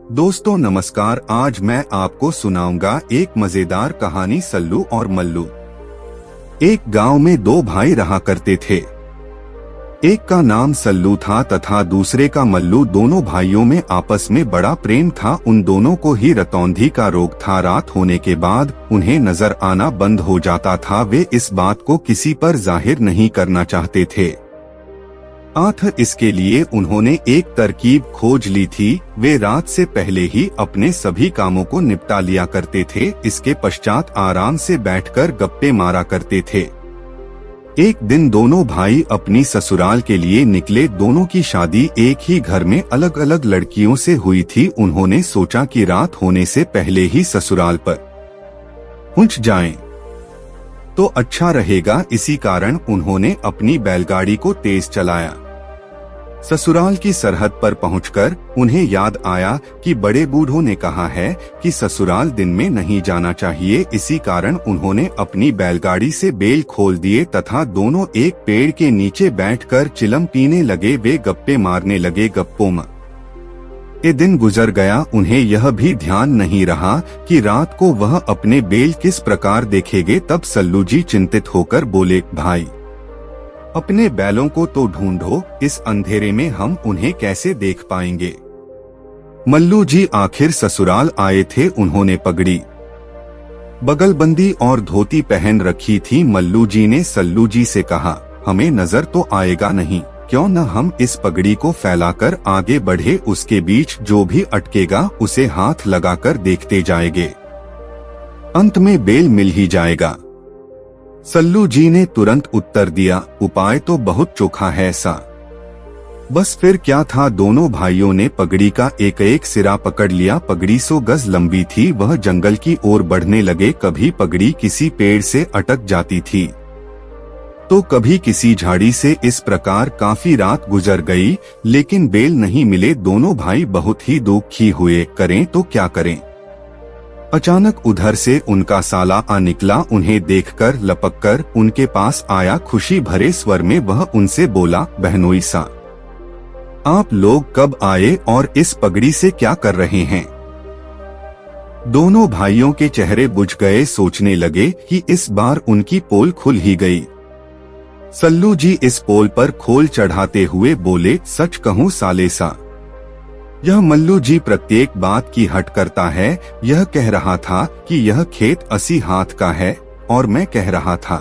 दोस्तों नमस्कार। आज मैं आपको सुनाऊंगा एक मजेदार कहानी सल्लू और मल्लू। एक गांव में दो भाई रहा करते थे। एक का नाम सल्लू था तथा दूसरे का मल्लू। दोनों भाइयों में आपस में बड़ा प्रेम था। उन दोनों को ही रतौंधी का रोग था। रात होने के बाद उन्हें नजर आना बंद हो जाता था। वे इस बात को किसी पर जाहिर नहीं करना चाहते थे। इसके लिए उन्होंने एक तरकीब खोज ली थी। वे रात से पहले ही अपने सभी कामों को निपटा लिया करते थे। इसके पश्चात आराम से बैठकर गप्पे मारा करते थे। एक दिन दोनों भाई अपनी ससुराल के लिए निकले। दोनों की शादी एक ही घर में अलग अलग लड़कियों से हुई थी। उन्होंने सोचा कि रात होने से पहले ही ससुराल पर पहुंच जाएं तो अच्छा रहेगा। इसी कारण उन्होंने अपनी बैलगाड़ी को तेज चलाया। ससुराल की सरहद पर पहुंचकर उन्हें याद आया कि बड़े बूढ़ों ने कहा है कि ससुराल दिन में नहीं जाना चाहिए। इसी कारण उन्होंने अपनी बैलगाड़ी से बेल खोल दिए तथा दोनों एक पेड़ के नीचे बैठकर चिलम पीने लगे। वे गप्पे मारने लगे। गप्पों में ये दिन गुजर गया। उन्हें यह भी ध्यान नहीं रहा कि रात को वह अपने बेल किस प्रकार देखेंगे। तब सल्लू जी चिंतित होकर बोले, भाई अपने बैलों को तो ढूंढो, इस अंधेरे में हम उन्हें कैसे देख पाएंगे। मल्लू जी आखिर ससुराल आए थे। उन्होंने पगड़ी, बगलबंदी और धोती पहन रखी थी। मल्लू जी ने सल्लू जी से कहा, हमें नजर तो आएगा नहीं, क्यों न हम इस पगड़ी को फैलाकर आगे बढ़े। उसके बीच जो भी अटकेगा उसे हाथ लगाकर देखते जाएंगे, अंत में बेल मिल ही जाएगा। सल्लू जी ने तुरंत उत्तर दिया, उपाय तो बहुत चोखा है सा। बस फिर क्या था। दोनों भाइयों ने पगड़ी का एक एक सिरा पकड़ लिया। पगड़ी 100 गज लंबी थी। वह जंगल की ओर बढ़ने लगे। कभी पगड़ी किसी पेड़ से अटक जाती थी तो कभी किसी झाड़ी से। इस प्रकार काफी रात गुजर गई, लेकिन बेल नहीं मिले। दोनों भाई बहुत ही दुखी हुए। करें तो क्या करें। अचानक उधर से उनका साला आ निकला। उन्हें देखकर लपककर उनके पास आया। खुशी भरे स्वर में वह उनसे बोला, बहनोई सा, आप लोग कब आए और इस पगड़ी से क्या कर रहे हैं। दोनों भाइयों के चेहरे बुझ गए। सोचने लगे कि इस बार उनकी पोल खुल ही गई। सल्लू जी इस पोल पर खोल चढ़ाते हुए बोले, सच कहूँ साले सा, यह मल्लू जी प्रत्येक बात की हट करता है। यह कह रहा था कि यह खेत 80 हाथ का है और मैं कह रहा था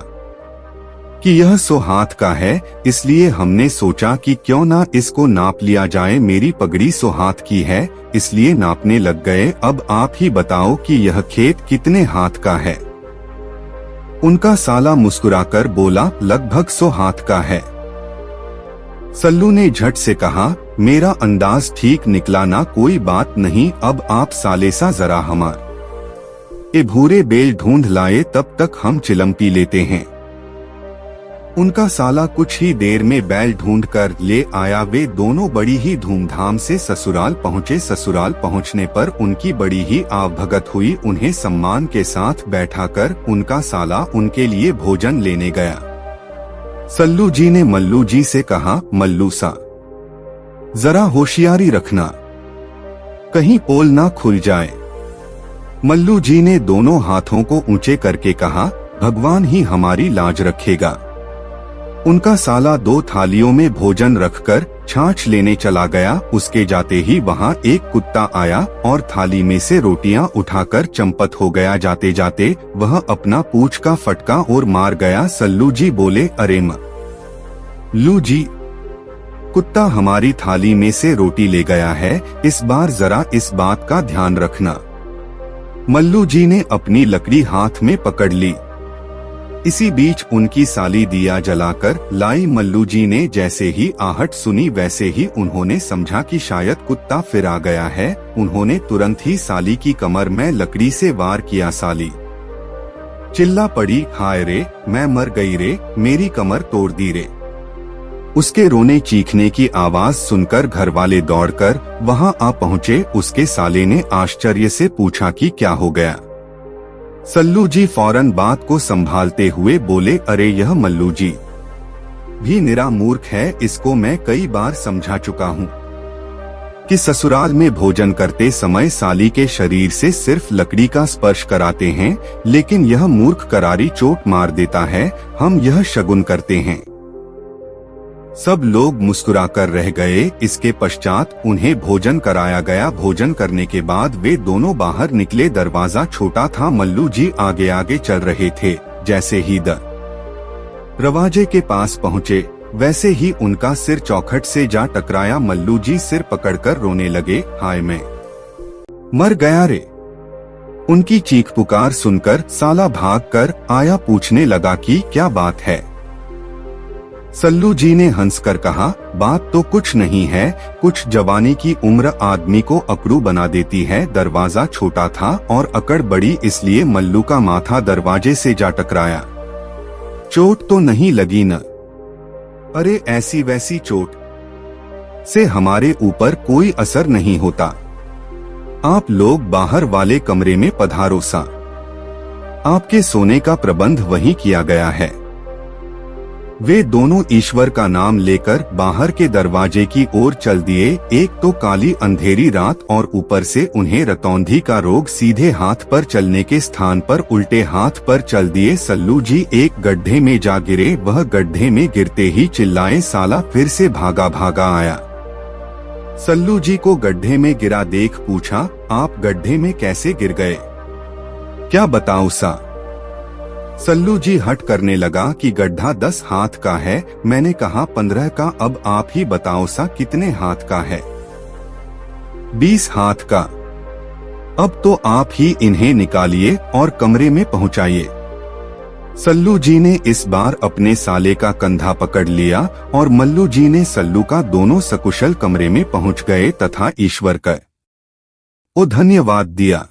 कि यह 100 हाथ का है। इसलिए हमने सोचा कि क्यों ना इसको नाप लिया जाए। मेरी पगड़ी 100 हाथ की है, इसलिए नापने लग गए। अब आप ही बताओ कि यह खेत कितने हाथ का है। उनका साला मुस्कुराकर बोला, लगभग 100 हाथ का है। सल्लू ने झट से कहा, मेरा अंदाज ठीक निकला ना। कोई बात नहीं, अब आप साले सा जरा हमारे भूरे बेल ढूंढ लाए, तब तक हम चिलम पी लेते हैं। उनका साला कुछ ही देर में बैल ढूंढ कर ले आया। वे दोनों बड़ी ही धूमधाम से ससुराल पहुँचे। ससुराल पहुँचने पर उनकी बड़ी ही आवभगत हुई। उन्हें सम्मान के साथ बैठाकर उनका साला उनके लिए भोजन लेने गया। सल्लू जी ने मल्लू जी से कहा, मल्लू सा, जरा होशियारी रखना, कहीं पोल ना खुल जाए। मल्लू जी ने दोनों हाथों को ऊंचे करके कहा, भगवान ही हमारी लाज रखेगा। उनका साला 2 थालियों में भोजन रखकर छाछ लेने चला गया। उसके जाते ही वहां एक कुत्ता आया और थाली में से रोटियां उठाकर चंपत हो गया। जाते जाते वह अपना पूंछ का फटका और मार गया। सल्लू जी बोले, अरे मल्लू जी, कुत्ता हमारी थाली में से रोटी ले गया है, इस बार जरा इस बात का ध्यान रखना। मल्लू जी ने अपनी लकड़ी हाथ में पकड़ ली। इसी बीच उनकी साली दिया जलाकर लाई। मल्लू जी ने जैसे ही आहट सुनी वैसे ही उन्होंने समझा कि शायद कुत्ता फिर आ गया है। उन्होंने तुरंत ही साली की कमर में लकड़ी से वार किया। साली चिल्ला पड़ी, हाय रे, मैं मर गई रे, मेरी कमर तोड़ दी रे। उसके रोने चीखने की आवाज सुनकर घरवाले दौड़कर वहां आ पहुंचे। उसके साले ने आश्चर्य से पूछा कि क्या हो गया। सल्लू जी फौरन बात को संभालते हुए बोले, अरे यह मल्लू जी भी निरा मूर्ख है, इसको मैं कई बार समझा चुका हूँ। कि ससुराल में भोजन करते समय साली के शरीर से सिर्फ लकड़ी का स्पर्श कराते हैं, लेकिन यह मूर्ख करारी चोट मार देता है। हम यह शगुन करते हैं। सब लोग मुस्कुराकर रह गए। इसके पश्चात उन्हें भोजन कराया गया। भोजन करने के बाद वे दोनों बाहर निकले। दरवाजा छोटा था। मल्लू जी आगे आगे चल रहे थे। जैसे ही दरवाजे के पास पहुँचे, वैसे ही उनका सिर चौखट से जा टकराया। मल्लू जी सिर पकड़कर रोने लगे। हाय, मैं मर गया रे। उनकी चीख पुकार सुनकर साला भागकर आया। पूछने लगा कि क्या बात है। सल्लू जी ने हंसकर कहा, बात तो कुछ नहीं है, कुछ जवानी की उम्र आदमी को अकड़ू बना देती है। दरवाजा छोटा था और अकड़ बड़ी, इसलिए मल्लू का माथा दरवाजे से जा टकराया। चोट तो नहीं लगी न? अरे ऐसी वैसी चोट से हमारे ऊपर कोई असर नहीं होता। आप लोग बाहर वाले कमरे में पधारो सा। आपके सोने का प्रबंध वहीं किया गया है। वे दोनों ईश्वर का नाम लेकर बाहर के दरवाजे की ओर चल दिए। एक तो काली अंधेरी रात और ऊपर से उन्हें रतौंधी का रोग। सीधे हाथ पर चलने के स्थान पर उल्टे हाथ पर चल दिए। सल्लू जी एक गड्ढे में जा गिरे। वह गड्ढे में गिरते ही चिल्लाए, साला फिर से भागा भागा आया। सल्लू जी को गड्ढे में गिरा देख पूछा, आप गड्ढे में कैसे गिर गए? क्या बताऊं सा? सल्लू जी हट करने लगा कि गड्ढा 10 हाथ का है। मैंने कहा 15 का। अब आप ही बताओ सा कितने हाथ का है? 20 हाथ का। अब तो आप ही इन्हें निकालिए और कमरे में पहुंचाइए। सल्लू जी ने इस बार अपने साले का कंधा पकड़ लिया और मल्लू जी ने सल्लू का दोनों सकुशल कमरे में पहुंच गए तथा ईश्वर का धन्यवाद दिया।